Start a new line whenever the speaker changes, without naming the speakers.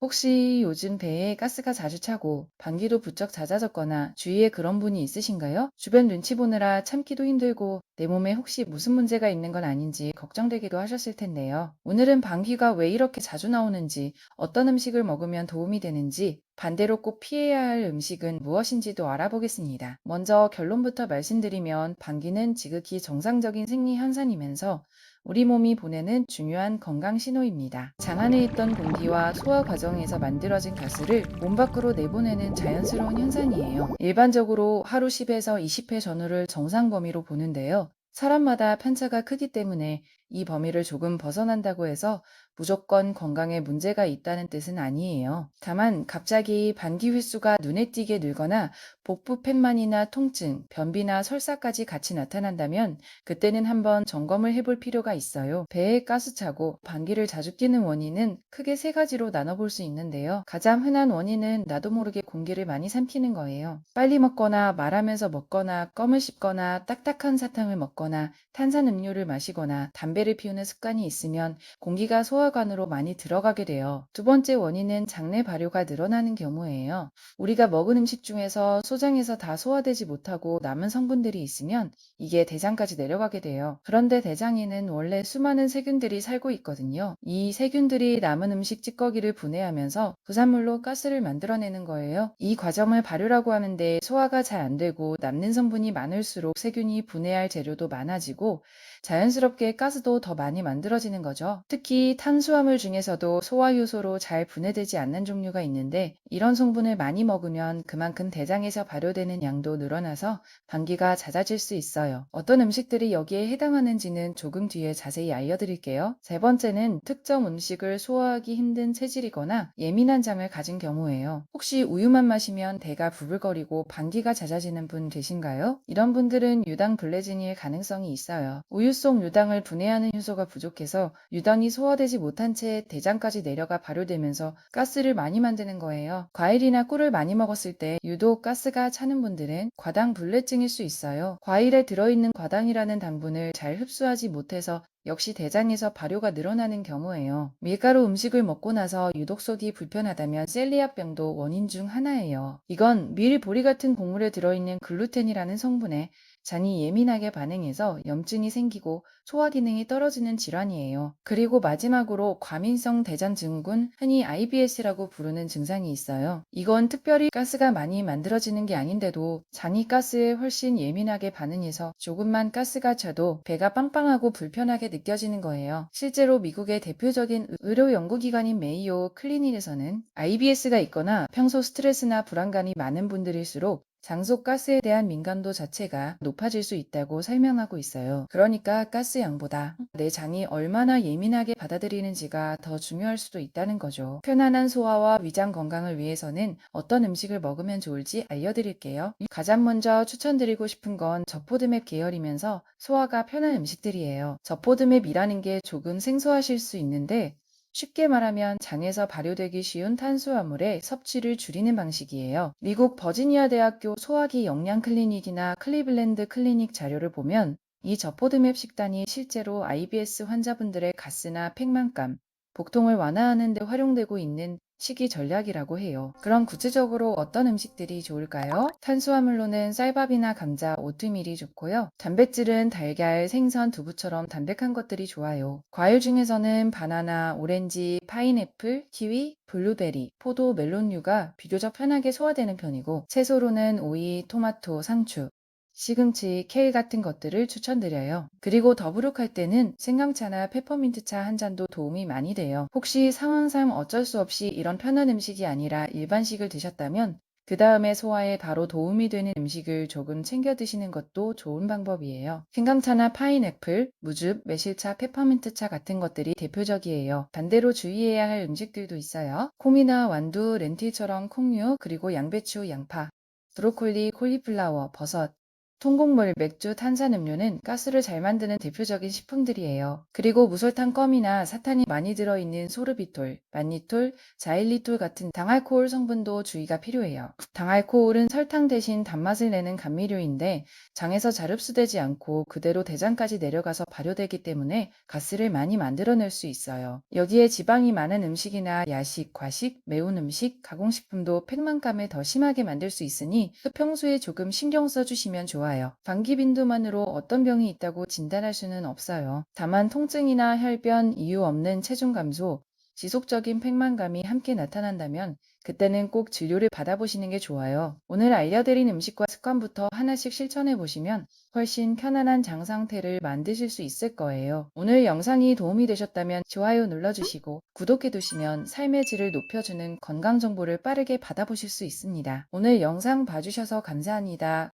혹시 요즘 배에 가스가 자주 차고 방귀도 부쩍 잦아졌거나 주위에 그런 분이 있으신가요? 주변 눈치 보느라 참기도 힘들고 내 몸에 혹시 무슨 문제가 있는 건 아닌지 걱정되기도 하셨을 텐데요. 오늘은 방귀가 왜 이렇게 자주 나오는지, 어떤 음식을 먹으면 도움이 되는지, 반대로 꼭 피해야 할 음식은 무엇인지도 알아보겠습니다. 먼저 결론부터 말씀드리면 방귀는 지극히 정상적인 생리 현상이면서 우리 몸이 보내는 중요한 건강 신호입니다. 장 안에 있던 공기와 소화 과정에서 만들어진 가스를 몸 밖으로 내보내는 자연스러운 현상이에요. 일반적으로 하루 10에서 20회 전후를 정상 범위로 보는데요. 사람마다 편차가 크기 때문에 이 범위를 조금 벗어난다고 해서 무조건 건강에 문제가 있다는 뜻은 아니에요. 다만 갑자기 반기 횟수가 눈에 띄게 늘거나 복부 팽만이나 통증, 변비나 설사까지 같이 나타난다면 그때는 한번 점검을 해볼 필요가 있어요. 배에 가스 차고 방귀를 자주 뀌는 원인은 크게 세 가지로 나눠볼 수 있는데요. 가장 흔한 원인은 나도 모르게 공기를 많이 삼키는 거예요. 빨리 먹거나 말하면서 먹거나 껌을 씹거나 딱딱한 사탕을 먹거나 탄산음료를 마시거나 담배를 피우는 습관이 있으면 공기가 소화관으로 많이 들어가게 돼요. 두 번째 원인은 장내 발효가 늘어나는 경우예요. 우리가 먹은 음식 중에서 소장에서 다 소화되지 못하고 남은 성분들이 있으면 이게 대장까지 내려가게 돼요. 그런데 대장에는 원래 수많은 세균들이 살고 있거든요. 이 세균들이 남은 음식 찌꺼기를 분해하면서 부산물로 가스를 만들어내는 거예요. 이 과정을 발효라고 하는데 소화가 잘 안 되고 남는 성분이 많을수록 세균이 분해할 재료도 많아지고 자연스럽게 가스도 더 많이 만들어지는 거죠. 특히 탄수화물 중에서도 소화 효소로 잘 분해되지 않는 종류가 있는데 이런 성분을 많이 먹으면 그만큼 대장에서 발효되는 양도 늘어나서 방귀가 잦아질 수 있어요. 어떤 음식들이 여기에 해당하는지는 조금 뒤에 자세히 알려드릴게요. 세 번째는 특정 음식을 소화하기 힘든 체질이거나 예민한 장을 가진 경우예요. 혹시 우유만 마시면 배가 부글거리고 방귀가 잦아지는 분 계신가요? 이런 분들은 유당 블레진일 가능성이 있어요. 우유 속 유당을 분해하는 효소가 부족해서 유당이 소화되지 못한 채 대장까지 내려가 발효되면서 가스를 많이 만드는 거예요. 과일이나 꿀을 많이 먹었을 때 유독 가스가 차는 분들은 과당 불내증일 수 있어요. 과일에 들어있는 과당이라는 당분을 잘 흡수하지 못해서 역시 대장에서 발효가 늘어나는 경우예요. 밀가루 음식을 먹고 나서 유독 속이 불편하다면 셀리아병도 원인 중 하나예요. 이건 밀, 보리 같은 곡물에 들어있는 글루텐이라는 성분에 장이 예민하게 반응해서 염증이 생기고 소화 기능이 떨어지는 질환이에요. 그리고 마지막으로 과민성 대장 증후군, 흔히 IBS라고 부르는 증상이 있어요. 이건 특별히 가스가 많이 만들어지는 게 아닌데도 장이 가스에 훨씬 예민하게 반응해서 조금만 가스가 차도 배가 빵빵하고 불편하게 느껴지는 거예요. 실제로 미국의 대표적인 의료 연구기관인 메이오 클리닉에서는 IBS가 있거나 평소 스트레스나 불안감이 많은 분들일수록 장속 가스에 대한 민감도 자체가 높아질 수 있다고 설명하고 있어요. 그러니까 가스 양보다 내 장이 얼마나 예민하게 받아들이는지가 더 중요할 수도 있다는 거죠. 편안한 소화와 위장 건강을 위해서는 어떤 음식을 먹으면 좋을지 알려드릴게요. 가장 먼저 추천드리고 싶은 건 저포드맵 계열이면서 소화가 편한 음식들이에요. 저포드맵이라는 게 조금 생소하실 수 있는데 쉽게 말하면 장에서 발효되기 쉬운 탄수화물의 섭취를 줄이는 방식이에요. 미국 버지니아 대학교 소화기 영양 클리닉이나 클리블랜드 클리닉 자료를 보면 이 저포드맵 식단이 실제로 IBS 환자분들의 가스나 팽만감, 복통을 완화하는 데 활용되고 있는 식이 전략이라고 해요. 그럼 구체적으로 어떤 음식들이 좋을까요? 탄수화물로는 쌀밥이나 감자, 오트밀이 좋고요. 단백질은 달걀, 생선, 두부처럼 담백한 것들이 좋아요. 과일 중에서는 바나나, 오렌지, 파인애플, 키위, 블루베리, 포도, 멜론류가 비교적 편하게 소화되는 편이고 채소로는 오이, 토마토, 상추, 시금치, 케일 같은 것들을 추천드려요. 그리고 더부룩할 때는 생강차나 페퍼민트차 한 잔도 도움이 많이 돼요. 혹시 상황상 어쩔 수 없이 이런 편한 음식이 아니라 일반식을 드셨다면 그 다음에 소화에 바로 도움이 되는 음식을 조금 챙겨 드시는 것도 좋은 방법이에요. 생강차나 파인애플, 무즙, 매실차, 페퍼민트차 같은 것들이 대표적이에요. 반대로 주의해야 할 음식들도 있어요. 콩이나 완두, 렌틸처럼 콩류, 그리고 양배추, 양파, 브로콜리, 콜리플라워, 버섯, 통곡물, 맥주, 탄산음료는 가스를 잘 만드는 대표적인 식품들이에요. 그리고 무설탕 껌이나 사탄이 많이 들어있는 소르비톨, 만니톨, 자일리톨 같은 당알코올 성분도 주의가 필요해요. 당알코올은 설탕 대신 단맛을 내는 감미료인데 장에서 잘 흡수되지 않고 그대로 대장까지 내려가서 발효되기 때문에 가스를 많이 만들어낼 수 있어요. 여기에 지방이 많은 음식이나 야식, 과식, 매운 음식, 가공식품도 팩만감을 더 심하게 만들 수 있으니 평소에 조금 신경 써주시면 좋아요. 방기 빈도만으로 어떤 병이 있다고 진단할 수는 없어요. 다만 통증이나 혈변, 이유 없는 체중 감소, 지속적인 팩만감이 함께 나타난다면 그때는 꼭 진료를 받아보시는 게 좋아요. 오늘 알려드린 음식과 습관부터 하나씩 실천해 보시면 훨씬 편안한 장 상태를 만드실 수 있을 거예요. 오늘 영상이 도움이 되셨다면 좋아요 눌러주시고 구독해 두시면 삶의 질을 높여주는 건강 정보를 빠르게 받아보실 수 있습니다. 오늘 영상 봐주셔서 감사합니다.